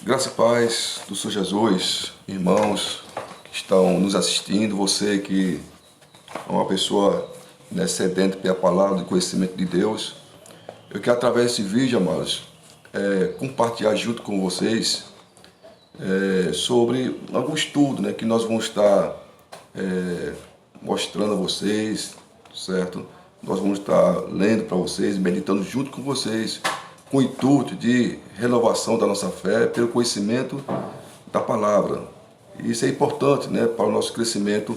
Graça e paz do Senhor Jesus, irmãos que estão nos assistindo, você que é uma pessoa sedenta pela palavra, do conhecimento de Deus. Eu quero, através desse vídeo, amados, compartilhar junto com vocês sobre algum estudo que nós vamos estar mostrando a vocês, certo? Nós vamos estar lendo para vocês, meditando junto com vocês, com o intuito de renovação da nossa fé pelo conhecimento da palavra. Isso é importante, para o nosso crescimento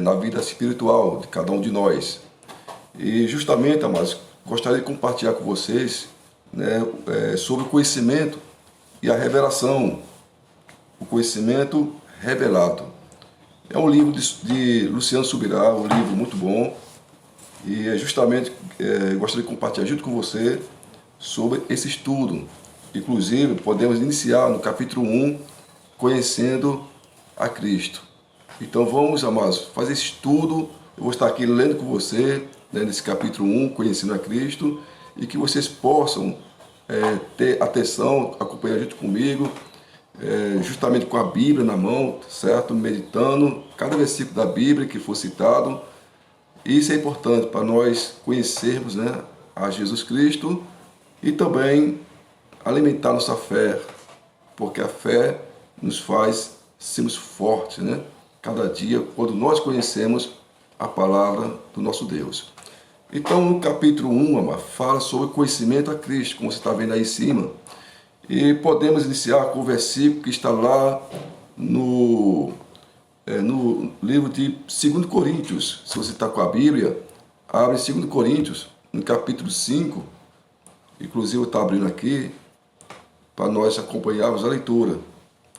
na vida espiritual de cada um de nós. E justamente, amados, gostaria de compartilhar com vocês sobre o conhecimento e a revelação, o conhecimento revelado. É um livro de Luciano Subirá, um livro muito bom, e justamente gostaria de compartilhar junto com você sobre esse estudo. Inclusive, podemos iniciar no capítulo 1, conhecendo a Cristo. Então vamos, amados, fazer esse estudo. Eu vou estar aqui lendo com você, nesse capítulo 1, conhecendo a Cristo, e que vocês possam ter atenção, acompanhar junto comigo, justamente com a Bíblia na mão, certo? Meditando cada versículo da Bíblia que for citado. Isso é importante para nós conhecermos a Jesus Cristo e também alimentar nossa fé, porque a fé nos faz sermos fortes, cada dia, quando nós conhecemos a palavra do nosso Deus. Então, no capítulo 1, amado, fala sobre o conhecimento a Cristo, como você está vendo aí em cima. E podemos iniciar com o versículo que está lá no livro de 2 Coríntios. Se você está com a Bíblia, abre 2 Coríntios, no capítulo 5. Inclusive eu estou abrindo aqui para nós acompanharmos a leitura,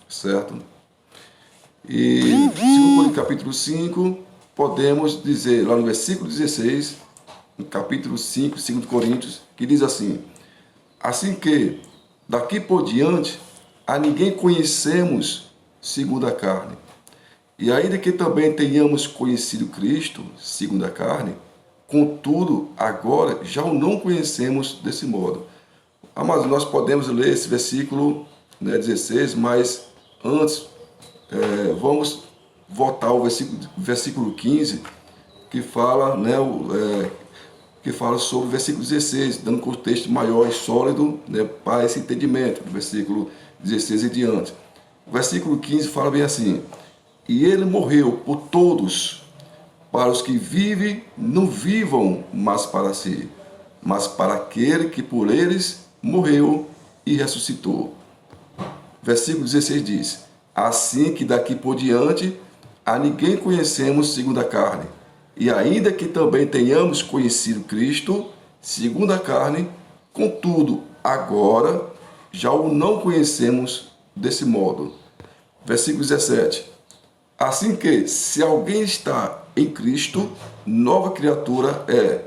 certo? E 2 Coríntios capítulo 5, podemos dizer lá no versículo 16, no capítulo 5, 2 Coríntios, que diz assim: assim que daqui por diante a ninguém conhecemos segundo a carne, e ainda que também tenhamos conhecido Cristo segundo a carne, contudo, agora já o não conhecemos desse modo. Mas nós podemos ler esse versículo 16, mas antes vamos voltar ao versículo 15, que fala, que fala sobre o versículo 16, dando um contexto maior e sólido para esse entendimento, do versículo 16 e diante. O versículo 15 fala bem assim: e ele morreu por todos, para os que vivem, não vivam mais para si, mas para aquele que por eles morreu e ressuscitou. Versículo 16 diz: assim que daqui por diante a ninguém conhecemos segundo a carne, e ainda que também tenhamos conhecido Cristo segundo a carne, contudo, agora já o não conhecemos desse modo. Versículo 17: assim que, se alguém está em Cristo, nova criatura é.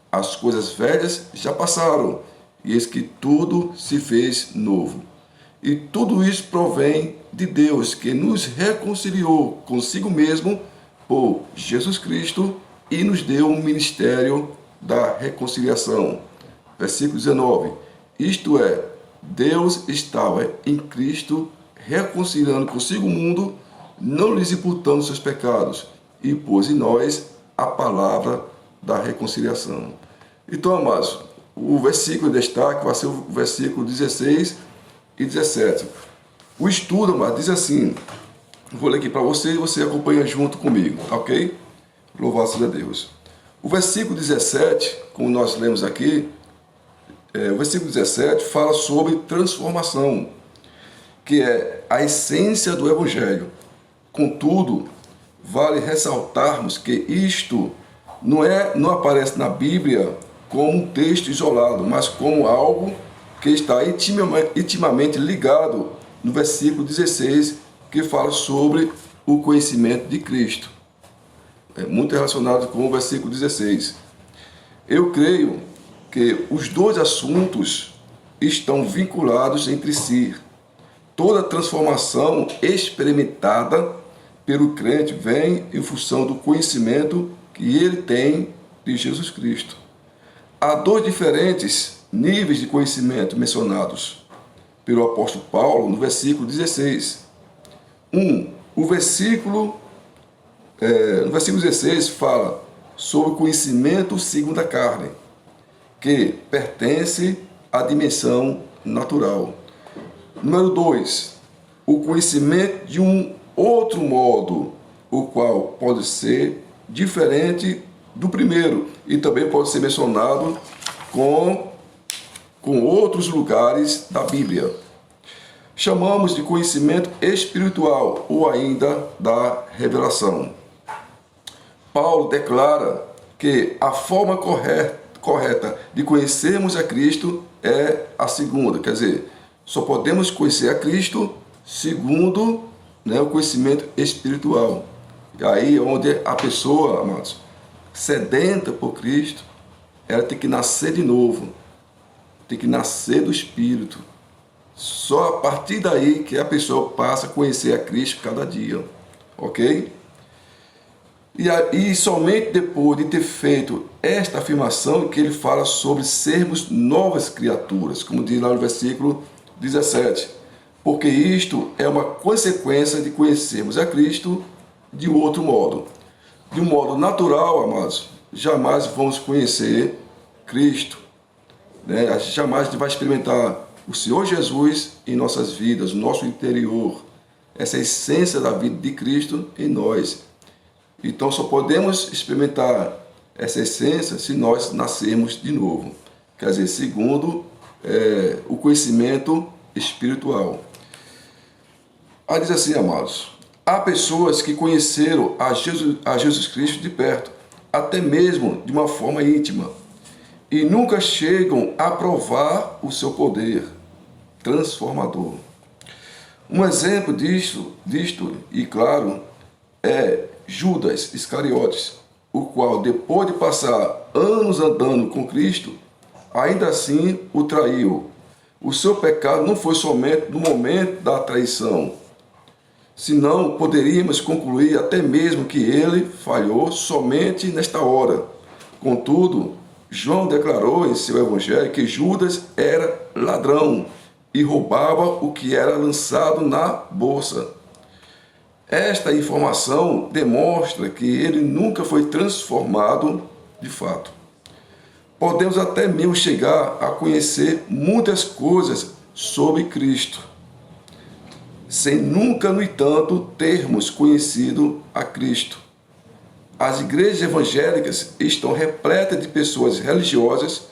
As coisas velhas já passaram, e eis que tudo se fez novo. E tudo isso provém de Deus, que nos reconciliou consigo mesmo por Jesus Cristo e nos deu um ministério da reconciliação. Versículo 19. Isto é, Deus estava em Cristo reconciliando consigo o mundo, não lhes imputando seus pecados, e pôs em nós a palavra da reconciliação. Então, amados, o versículo de destaque vai ser o versículo 16 e 17. O estudo, amados, diz assim, vou ler aqui para você e você acompanha junto comigo, tá ok? Louvado seja Deus. O versículo 17, como nós lemos aqui, o versículo 17 fala sobre transformação, que é a essência do Evangelho. Contudo, vale ressaltarmos que isto não aparece na Bíblia como um texto isolado, mas como algo que está intimamente ligado no versículo 16, que fala sobre o conhecimento de Cristo. É muito relacionado com o versículo 16. Eu creio que os dois assuntos estão vinculados entre si. Toda transformação experimentada pelo crente vem em função do conhecimento que ele tem de Jesus Cristo. Há dois diferentes níveis de conhecimento mencionados pelo apóstolo Paulo no versículo 16. No versículo 16 fala sobre o conhecimento segundo a carne, que pertence à dimensão natural. Número 2, o conhecimento de um outro modo, o qual pode ser diferente do primeiro e também pode ser mencionado com outros lugares da Bíblia. Chamamos de conhecimento espiritual ou ainda da revelação. Paulo declara que a forma correta de conhecermos a Cristo é a segunda, quer dizer, só podemos conhecer a Cristo segundo, o conhecimento espiritual. E aí onde a pessoa, amados, sedenta por Cristo, ela tem que nascer de novo, tem que nascer do Espírito. Só a partir daí que a pessoa passa a conhecer a Cristo cada dia, ok? E somente depois de ter feito esta afirmação que ele fala sobre sermos novas criaturas, como diz lá no versículo 17. Porque isto é uma consequência de conhecermos a Cristo de outro modo. De um modo natural, amados, jamais vamos conhecer Cristo. A gente jamais vai experimentar o Senhor Jesus em nossas vidas, no nosso interior. Essa é a essência da vida de Cristo em nós. Então só podemos experimentar essa essência se nós nascermos de novo. Quer dizer, segundo o conhecimento espiritual. Aí diz assim, amados, há pessoas que conheceram a Jesus Cristo de perto, até mesmo de uma forma íntima, e nunca chegam a provar o seu poder transformador. Um exemplo disto, e claro, é Judas Iscariotes, o qual, depois de passar anos andando com Cristo, ainda assim o traiu. O seu pecado não foi somente no momento da traição, senão poderíamos concluir até mesmo que ele falhou somente nesta hora. Contudo, João declarou em seu evangelho que Judas era ladrão e roubava o que era lançado na bolsa. Esta informação demonstra que ele nunca foi transformado de fato. Podemos até mesmo chegar a conhecer muitas coisas sobre Cristo, sem nunca, no entanto, termos conhecido a Cristo. As igrejas evangélicas estão repletas de pessoas religiosas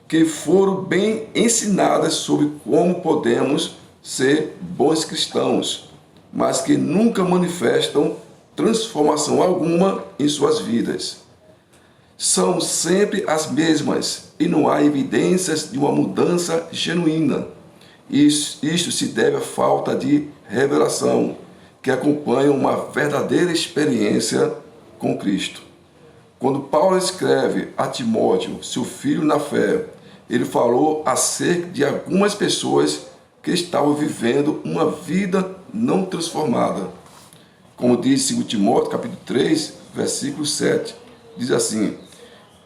que foram bem ensinadas sobre como podemos ser bons cristãos, mas que nunca manifestam transformação alguma em suas vidas. São sempre as mesmas e não há evidências de uma mudança genuína. Isto se deve à falta de revelação que acompanha uma verdadeira experiência com Cristo. Quando Paulo escreve a Timóteo, seu filho na fé, ele falou acerca de algumas pessoas que estavam vivendo uma vida não transformada. Como diz 2 Timóteo, capítulo 3, versículo 7, diz assim: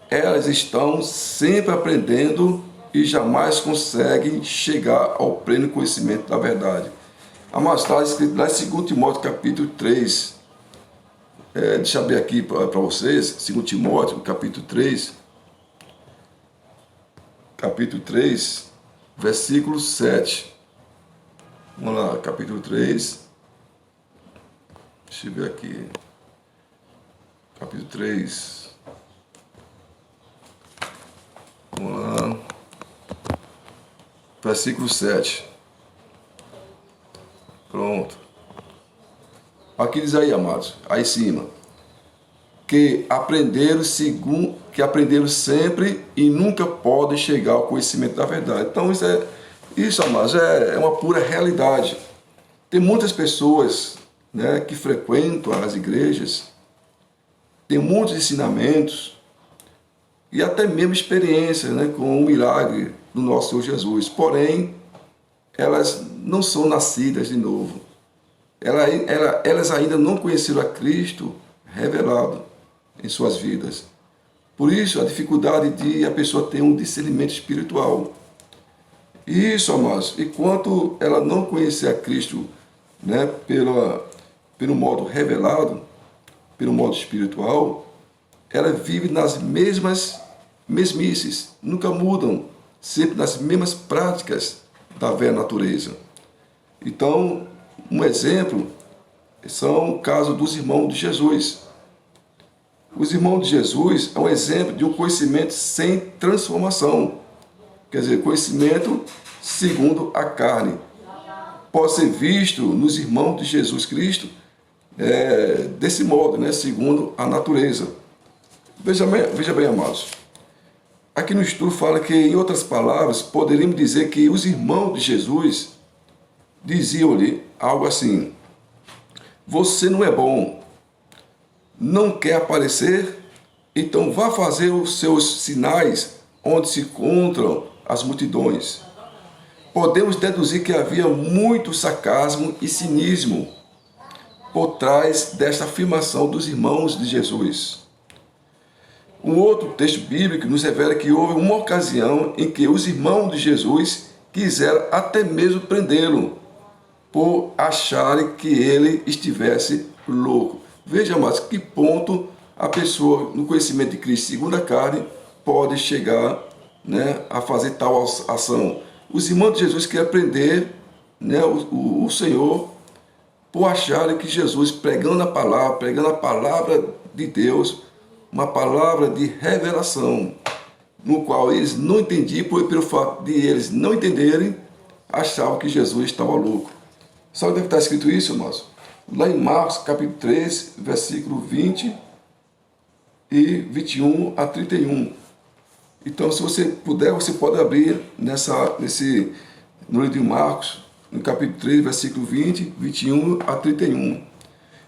elas estão sempre aprendendo e jamais conseguem chegar ao pleno conhecimento da verdade. Amados, está escrito lá em 2 Timóteo, capítulo 3. Deixa eu abrir aqui para vocês, 2 Timóteo, capítulo 3, versículo 7. Vamos lá, capítulo 3. Deixa eu ver aqui. Capítulo 3. Vamos lá. Versículo 7. Pronto. Aqui diz aí, amados, aí em cima, que aprenderam sempre e nunca podem chegar ao conhecimento da verdade. Então isso, amados, é uma pura realidade. Tem muitas pessoas, que frequentam as igrejas, tem muitos ensinamentos e até mesmo experiências, com o milagre do nosso Senhor Jesus. Porém, elas não são nascidas de novo. Elas ainda não conheceram a Cristo revelado em suas vidas. Por isso, a dificuldade de a pessoa ter um discernimento espiritual. Isso, amados. Enquanto ela não conhecer a Cristo, né, pelo modo revelado, pelo modo espiritual, ela vive nas mesmas mesmices, nunca mudam, sempre nas mesmas práticas da velha natureza. Então, um exemplo são o caso dos irmãos de Jesus. Os irmãos de Jesus é um exemplo de um conhecimento sem transformação. Quer dizer, conhecimento segundo a carne. Pode ser visto nos irmãos de Jesus Cristo desse modo, né, segundo a natureza. Veja bem, amados. Aqui no estudo fala que, em outras palavras, poderíamos dizer que os irmãos de Jesus diziam-lhe algo assim: você não é bom, não quer aparecer, então vá fazer os seus sinais onde se encontram as multidões. Podemos deduzir que havia muito sarcasmo e cinismo por trás desta afirmação dos irmãos de Jesus. Um outro texto bíblico nos revela que houve uma ocasião em que os irmãos de Jesus quiseram até mesmo prendê-lo, por acharem que ele estivesse louco. Veja, mas que ponto a pessoa, no conhecimento de Cristo segundo a carne, pode chegar, né, a fazer tal ação. Os irmãos de Jesus queriam prender, né, o Senhor, por acharem que Jesus, pregando a palavra de Deus, uma palavra de revelação, no qual eles não entendiam, pelo fato de eles não entenderem, achavam que Jesus estava louco. Sabe onde está escrito isso, irmãos? Lá em Marcos, capítulo 3, versículo 20 e 21 a 31. Então, se você puder, você pode abrir no livro de Marcos, no capítulo 3, versículo 20, 21 a 31.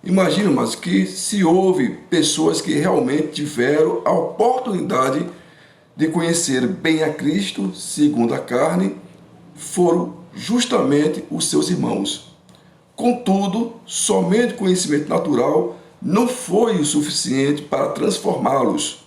Imagina, mas que se houve pessoas que realmente tiveram a oportunidade de conhecer bem a Cristo, segundo a carne, foram justamente os seus irmãos. Contudo, somente conhecimento natural não foi o suficiente para transformá-los.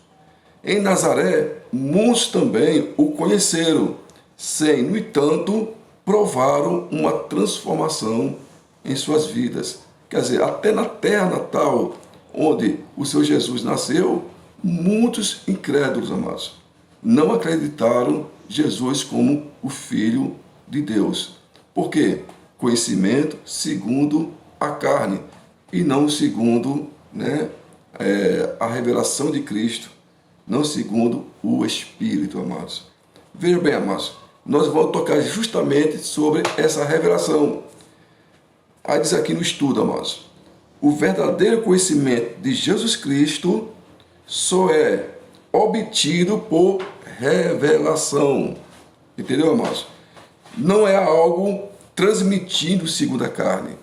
Em Nazaré, muitos também o conheceram, sem, no entanto, provaram uma transformação em suas vidas. Quer dizer, até na terra natal, onde o Senhor Jesus nasceu, muitos incrédulos, amados, não acreditaram Jesus como o Filho de Deus. Por quê? Conhecimento segundo a carne e não segundo, né, a revelação de Cristo, não segundo o Espírito, amados. Veja bem, amados, nós vamos tocar justamente sobre essa revelação. Aí diz aqui no estudo, amados, o verdadeiro conhecimento de Jesus Cristo só é obtido por revelação. Entendeu, amados? Não é algo transmitido segundo a carne.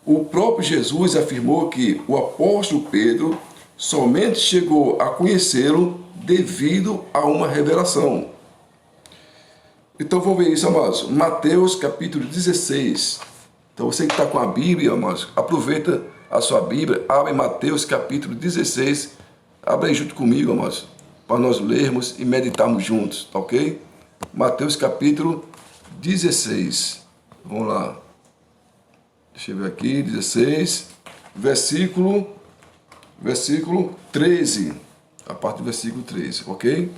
O próprio Jesus afirmou que o apóstolo Pedro somente chegou a conhecê-lo devido a uma revelação. Então vamos ver isso, amados. Mateus capítulo 16. Então você que está com a Bíblia, amados, aproveita a sua Bíblia, abre Mateus capítulo 16, abre aí junto comigo, amados, para nós lermos e meditarmos juntos, tá ok? Mateus capítulo 16. Vamos lá. Deixa eu ver aqui, 16, versículo 13. A parte do versículo 13, ok?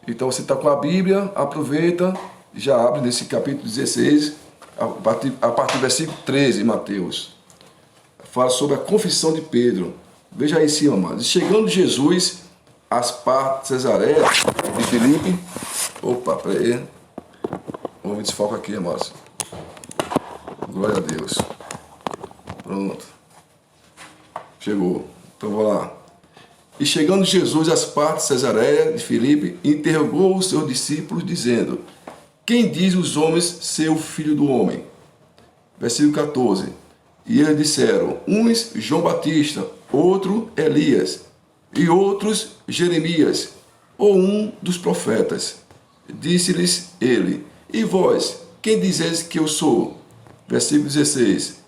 Então você está com a Bíblia, aproveita, já abre nesse capítulo 16, a partir do versículo 13, Mateus. Fala sobre a confissão de Pedro. Veja aí em cima, amados. Chegando Jesus às partes de Cesareia de Filipe. Opa, peraí. Vamos desfocar aqui, amados. Glória a Deus. Pronto. Chegou. Então vou lá. E chegando Jesus às partes de Cesareia de Filipe, interrogou os seus discípulos, dizendo: quem diz os homens ser o filho do homem? Versículo 14. E eles disseram: uns João Batista, outro Elias, e outros Jeremias, ou um dos profetas. Disse-lhes ele: e vós, quem dizeis que eu sou? Versículo 16.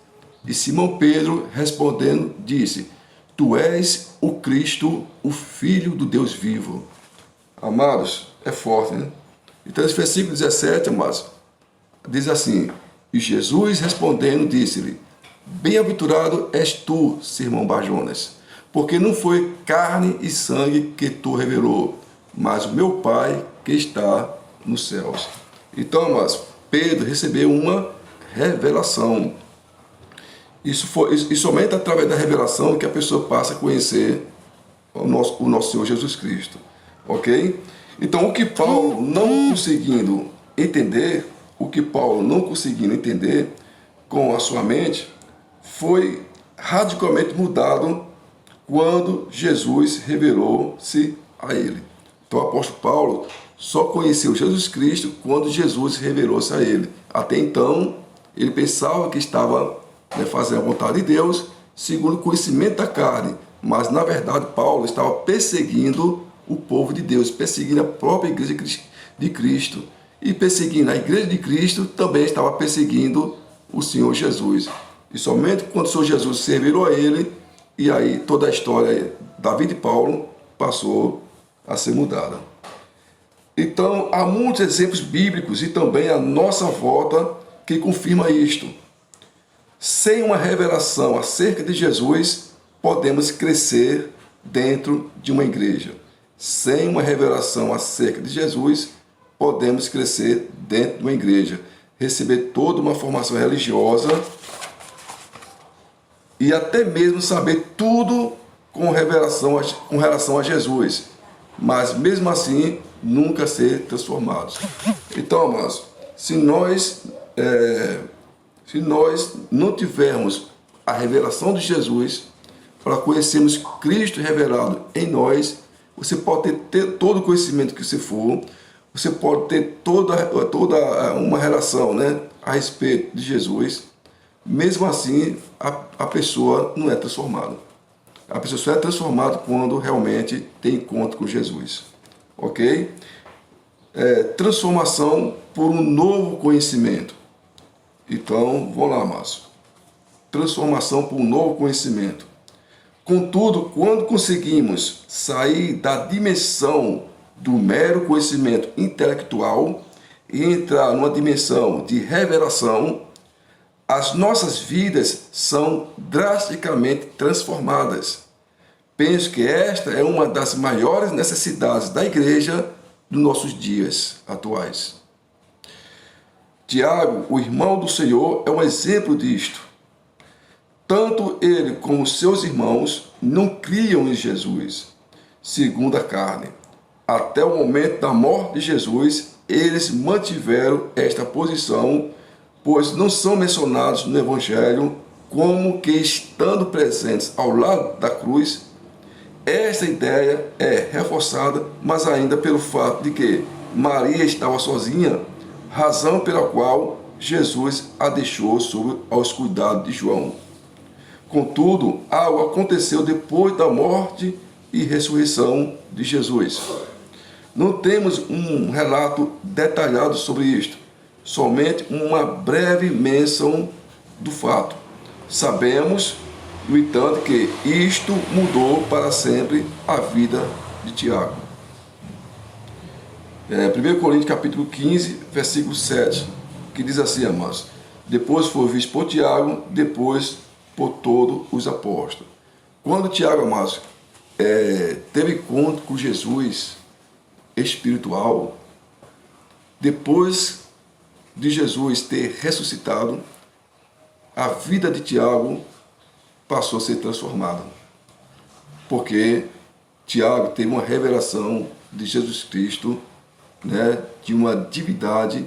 E Simão Pedro, respondendo, disse: tu és o Cristo, o Filho do Deus vivo. Amados, é forte, né? Então, esse versículo 17, amados, diz assim: e Jesus respondendo disse-lhe: bem-aventurado és tu, Simão Barjonas, porque não foi carne e sangue que tu revelou, mas o meu Pai que está nos céus. Então, amados, Pedro recebeu uma revelação. E somente através da revelação que a pessoa passa a conhecer o nosso Senhor Jesus Cristo. Ok? Então, o que Paulo não conseguindo entender com a sua mente, foi radicalmente mudado quando Jesus revelou-se a ele. Então, o apóstolo Paulo só conheceu Jesus Cristo quando Jesus revelou-se a ele. Até então, ele pensava que estava fazendo a vontade de Deus, segundo o conhecimento da carne. Mas, na verdade, Paulo estava perseguindo o povo de Deus, perseguindo a própria igreja de Cristo. E perseguindo a igreja de Cristo, também estava perseguindo o Senhor Jesus. E somente quando o Senhor Jesus se revelou a ele, e aí toda a história da vida de Paulo passou a ser mudada. Então, há muitos exemplos bíblicos e também a nossa volta que confirma isto. Sem uma revelação acerca de Jesus, podemos crescer dentro de uma igreja. Sem uma revelação acerca de Jesus, podemos crescer dentro de uma igreja, receber toda uma formação religiosa e até mesmo saber tudo com relação a Jesus, mas mesmo assim nunca ser transformados. Então, amados, se nós não tivermos a revelação de Jesus, para conhecermos Cristo revelado em nós, você pode ter todo o conhecimento que você for, você pode ter toda uma relação a respeito de Jesus, mesmo assim a pessoa não é transformada. A pessoa só é transformada quando realmente tem encontro com Jesus. Ok? Transformação por um novo conhecimento. Então, vamos lá, Márcio. Transformação por um novo conhecimento. Contudo, quando conseguimos sair da dimensão do mero conhecimento intelectual e entrar numa dimensão de revelação, as nossas vidas são drasticamente transformadas. Penso que esta é uma das maiores necessidades da igreja dos nossos dias atuais. Tiago, o irmão do Senhor, é um exemplo disto. Tanto ele como seus irmãos não criam em Jesus, segundo a carne. Até o momento da morte de Jesus, eles mantiveram esta posição, pois não são mencionados no Evangelho como que estando presentes ao lado da cruz. Esta ideia é reforçada, mas ainda pelo fato de que Maria estava sozinha, razão pela qual Jesus a deixou aos cuidados de João. Contudo, algo aconteceu depois da morte e ressurreição de Jesus. Não temos um relato detalhado sobre isto, somente uma breve menção do fato. Sabemos, no entanto, que isto mudou para sempre a vida de Tiago. 1 Coríntios capítulo 15, versículo 7, que diz assim, amados: depois foi visto por Tiago, depois por todos os apóstolos. Quando Tiago, amados, teve encontro com Jesus espiritual, depois de Jesus ter ressuscitado, a vida de Tiago passou a ser transformada, porque Tiago teve uma revelação de Jesus Cristo, de uma divindade,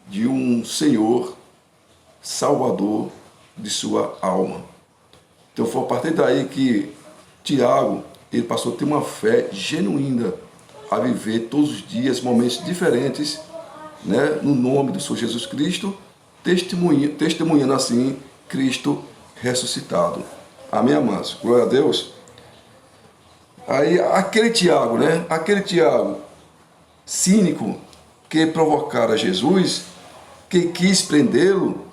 de um Senhor Salvador de sua alma. Então foi a partir daí que Tiago ele passou a ter uma fé genuína, a viver todos os dias momentos diferentes, no nome do Senhor Jesus Cristo, testemunhando assim Cristo ressuscitado. Amém, amados? Glória a Deus. Aí aquele Tiago, cínico, que provocara Jesus, que quis prendê-lo,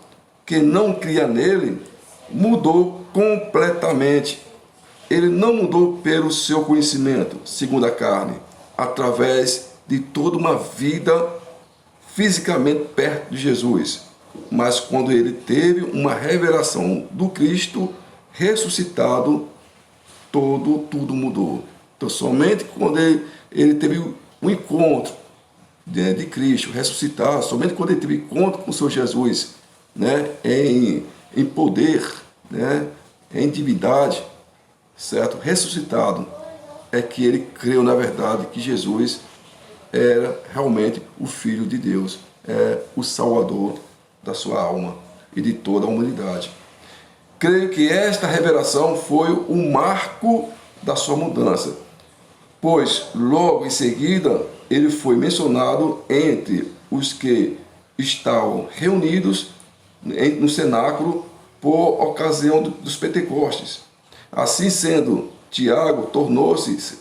que não cria nele, mudou completamente. Ele não mudou pelo seu conhecimento, segundo a carne, através de toda uma vida fisicamente perto de Jesus, mas quando ele teve uma revelação do Cristo ressuscitado, tudo mudou. Então, somente quando ele teve um encontro de Cristo ressuscitado, somente quando ele teve encontro com o Senhor Jesus, né, em poder, né, em divindade, certo? Ressuscitado, é que ele creu na verdade que Jesus era realmente o Filho de Deus, o Salvador da sua alma e de toda a humanidade. Creio que esta revelação foi o marco da sua mudança, pois logo em seguida ele foi mencionado entre os que estavam reunidos no cenáculo por ocasião dos Pentecostes. Assim sendo, Tiago tornou-se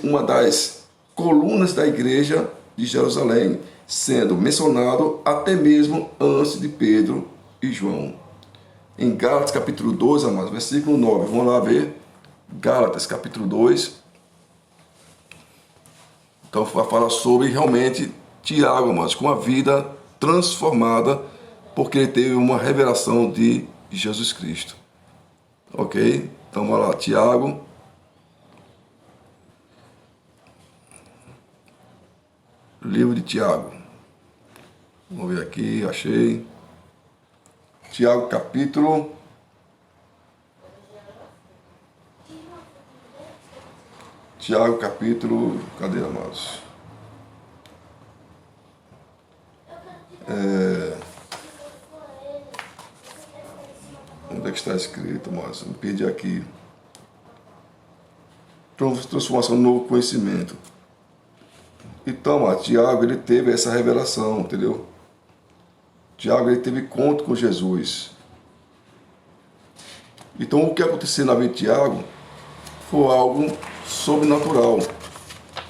uma das colunas da igreja de Jerusalém, sendo mencionado até mesmo antes de Pedro e João. Em Gálatas capítulo 2, amados, versículo 9, vamos lá ver. Gálatas capítulo 2. Então vai falar sobre realmente Tiago, amados, com a vida transformada, porque ele teve uma revelação de Jesus Cristo. Ok? Então vamos lá, Tiago. Livro de Tiago. Vamos ver aqui, achei. Tiago capítulo... Cadê, amados? Onde é que está escrito, amados? Me perdi aqui. Transformação no novo conhecimento. Então, amados, Tiago, ele teve essa revelação, entendeu? Tiago, ele teve encontro com Jesus. Então, o que aconteceu na vida de Tiago foi algo sobrenatural.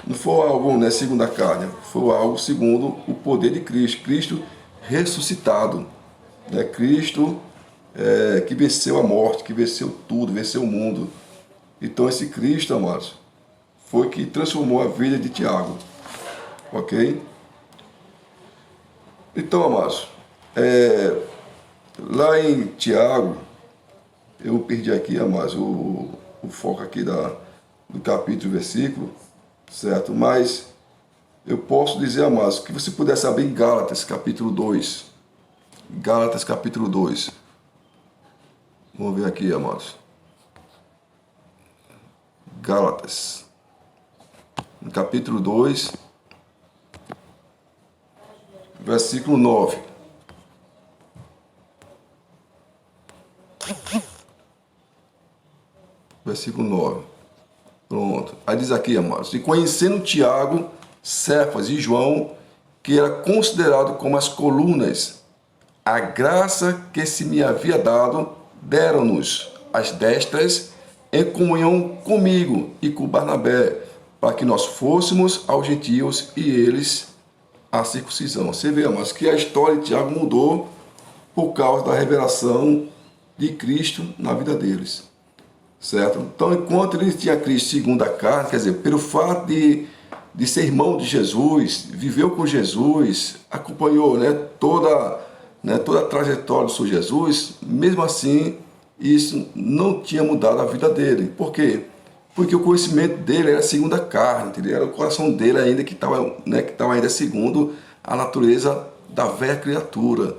Não foi algo, né, segundo a carne, foi algo segundo o poder de Cristo. Cristo ressuscitado. Né? Cristo que venceu a morte, que venceu tudo, venceu o mundo. Então esse Cristo, amados, foi que transformou a vida de Tiago. Ok? Então, amados, lá em Tiago, eu perdi aqui, amados, o foco aqui do capítulo e versículo, certo? Mas eu posso dizer, amados, que você pudesse abrir em Gálatas capítulo 2. Gálatas capítulo 2. Vamos ver aqui, amados. Gálatas, no capítulo 2, versículo 9. Versículo 9. Pronto. Aí diz aqui, amados: e conhecendo Tiago, Cefas e João, que era considerado como as colunas, a graça que se me havia dado, deram-nos as destras em comunhão comigo e com Barnabé, para que nós fôssemos aos gentios e eles à circuncisão. Você vê, mas que a história de Tiago mudou por causa da revelação de Cristo na vida deles, certo? Então, enquanto ele tinha Cristo segundo a carne, quer dizer, pelo fato de ser irmão de Jesus, viveu com Jesus, acompanhou, né, toda a trajetória do Senhor Jesus, mesmo assim, isso não tinha mudado a vida dele. Por quê? Porque o conhecimento dele era segundo a carne, entendeu? Era o coração dele ainda que estava ainda segundo a natureza da velha criatura.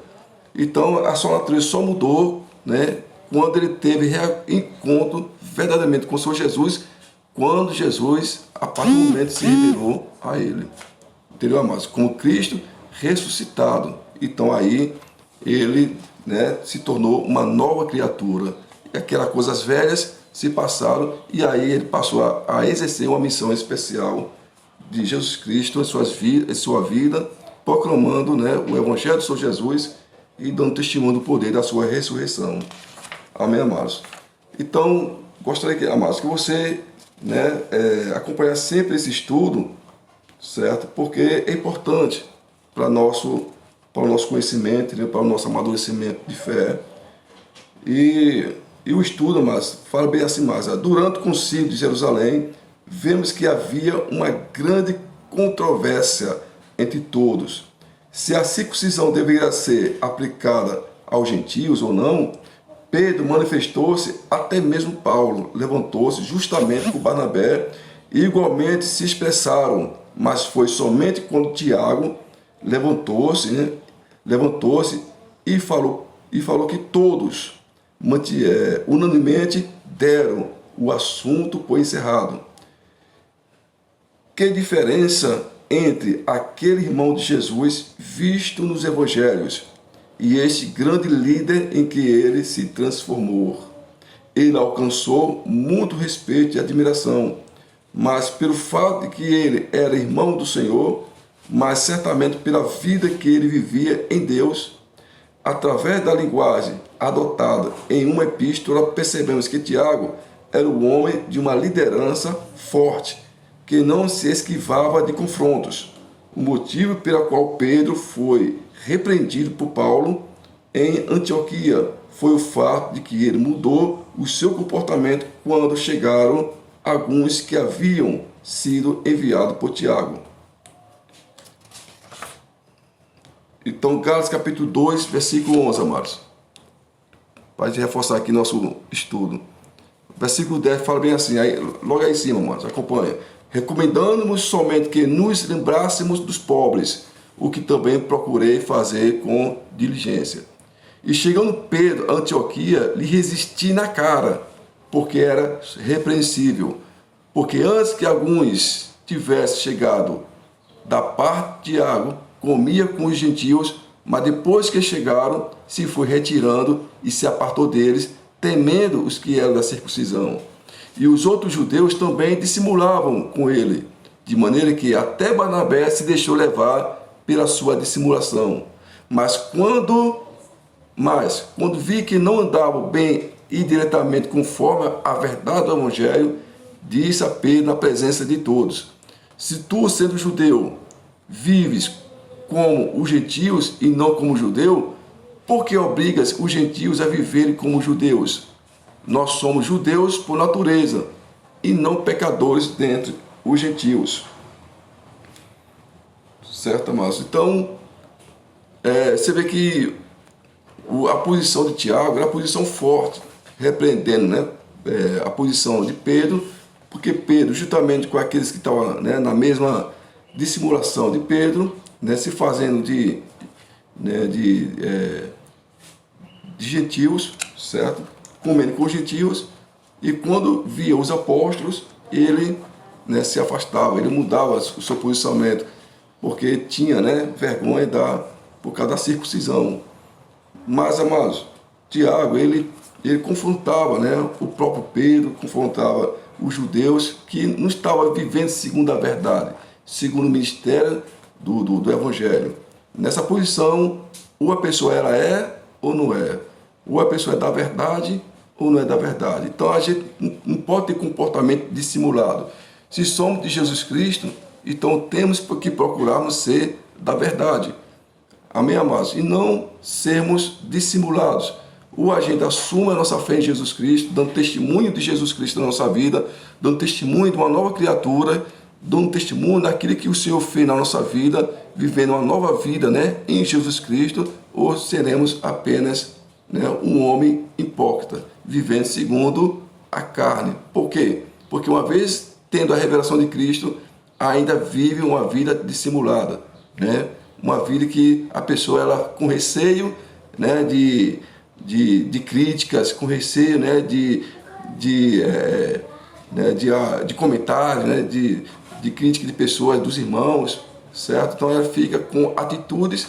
Então, a sua natureza só mudou, né, quando ele teve encontro verdadeiramente com o Senhor Jesus, quando Jesus, a partir do momento, se revelou a ele. Entendeu, amados? Como Cristo ressuscitado. Então, aí, ele, né, se tornou uma nova criatura. E aquelas coisas velhas se passaram e aí ele passou a exercer uma missão especial de Jesus Cristo em sua vida, proclamando, né, o Evangelho do Senhor Jesus e dando testemunho do poder da sua ressurreição. Amém, amados? Então, gostaria, amados, que você, né, acompanhasse sempre esse estudo, certo? Porque é importante para o nosso conhecimento, né, para o nosso amadurecimento de fé. E o estudo, mas fala bem assim, mas durante o concílio de Jerusalém, vemos que havia uma grande controvérsia entre todos, se a circuncisão deveria ser aplicada aos gentios ou não, Pedro manifestou-se, até mesmo Paulo levantou-se justamente com Barnabé e igualmente se expressaram, mas foi somente quando Tiago levantou-se, e falou que todos, unanimemente, deram o assunto por encerrado. Que diferença entre aquele irmão de Jesus visto nos evangelhos e este grande líder em que ele se transformou. Ele alcançou muito respeito e admiração, mas pelo fato de que ele era irmão do Senhor, mas certamente pela vida que ele vivia em Deus. Através da linguagem adotada em uma epístola, percebemos que Tiago era o homem de uma liderança forte, que não se esquivava de confrontos. O motivo pelo qual Pedro foi repreendido por Paulo em Antioquia foi o fato de que ele mudou o seu comportamento quando chegaram alguns que haviam sido enviados por Tiago. Então, Gálatas capítulo 2, versículo 11, amados. Para a gente reforçar aqui nosso estudo. Versículo 10 fala bem assim, aí, logo aí em cima, amados, acompanha. Recomendando-nos somente que nos lembrássemos dos pobres, o que também procurei fazer com diligência. E chegando Pedro a Antioquia, lhe resisti na cara, porque era repreensível. Porque antes que alguns tivessem chegado da parte de Tiago, comia com os gentios, mas depois que chegaram, se foi retirando e se apartou deles, temendo os que eram da circuncisão. E os outros judeus também dissimulavam com ele, de maneira que até Barnabé se deixou levar pela sua dissimulação. Mas quando vi que não andavam bem e diretamente conforme a verdade do Evangelho, disse a Pedro na presença de todos: se tu, sendo judeu, vives como os gentios e não como judeu, por que obrigas os gentios a viverem como judeus? Nós somos judeus por natureza e não pecadores dentre os gentios. Certo, amados? Então, você vê que a posição de Tiago era a posição forte, repreendendo, né, a posição de Pedro, porque Pedro, juntamente com aqueles que estavam, né, na mesma dissimulação de Pedro, né, se fazendo de gentios, certo? Comendo com os gentios, e quando via os apóstolos, ele, né, se afastava, ele mudava o seu posicionamento, porque tinha, né, vergonha por causa da circuncisão. Mas, amados, Tiago, ele confrontava, né, o próprio Pedro, confrontava os judeus que não estavam vivendo segundo a verdade, segundo o ministério do Evangelho. Nessa posição, ou a pessoa ou não é, ou a pessoa é da verdade ou não é da verdade. Então a gente não pode ter comportamento dissimulado. Se somos de Jesus Cristo, então temos que procurarmos ser da verdade. Amém, amados? E não sermos dissimulados. Ou a gente assume a nossa fé em Jesus Cristo, dando testemunho de Jesus Cristo na nossa vida, dando testemunho de uma nova criatura, dando testemunho daquilo que o Senhor fez na nossa vida, vivendo uma nova vida, né, em Jesus Cristo, ou seremos apenas, né, um homem hipócrita, vivendo segundo a carne. Por quê? Porque uma vez tendo a revelação de Cristo, ainda vive uma vida dissimulada, né? Uma vida que a pessoa, ela, com receio, né, de críticas, com receio, né, de comentários, né, de crítica de pessoas, dos irmãos, certo? Então ela fica com atitudes,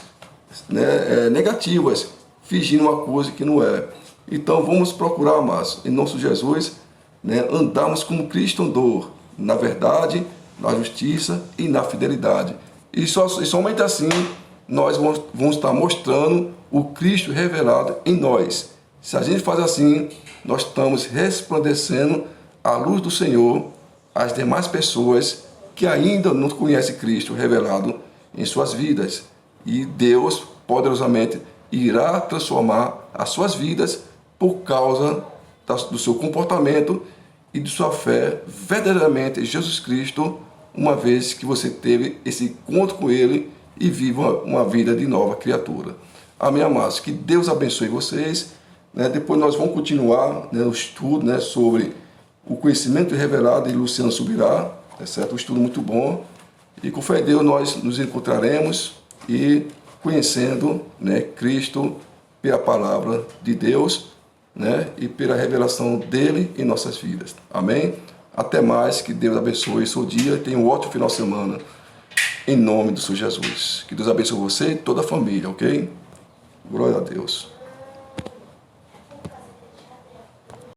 né, negativas, fingindo uma coisa que não é. Então vamos procurar, amados, em nosso Jesus, né, andarmos como Cristo andou, na verdade, na justiça e na fidelidade. E somente assim nós vamos estar mostrando o Cristo revelado em nós. Se a gente faz assim, nós estamos resplandecendo a luz do Senhor às demais pessoas que ainda não conhecem Cristo revelado em suas vidas. E Deus poderosamente irá transformar as suas vidas por causa do seu comportamento e de sua fé verdadeiramente em Jesus Cristo, uma vez que você teve esse encontro com Ele e vivam uma vida de nova criatura. Amém, amados? Que Deus abençoe vocês. Depois nós vamos continuar o estudo sobre o conhecimento revelado de Luciano Subirá, certo? Um estudo muito bom. E com fé em Deus nós nos encontraremos e conhecendo Cristo pela palavra de Deus e pela revelação dele em nossas vidas. Amém? Até mais, que Deus abençoe seu dia e tenha um ótimo final de semana. Em nome do Senhor Jesus. Que Deus abençoe você e toda a família, ok? Glória a Deus.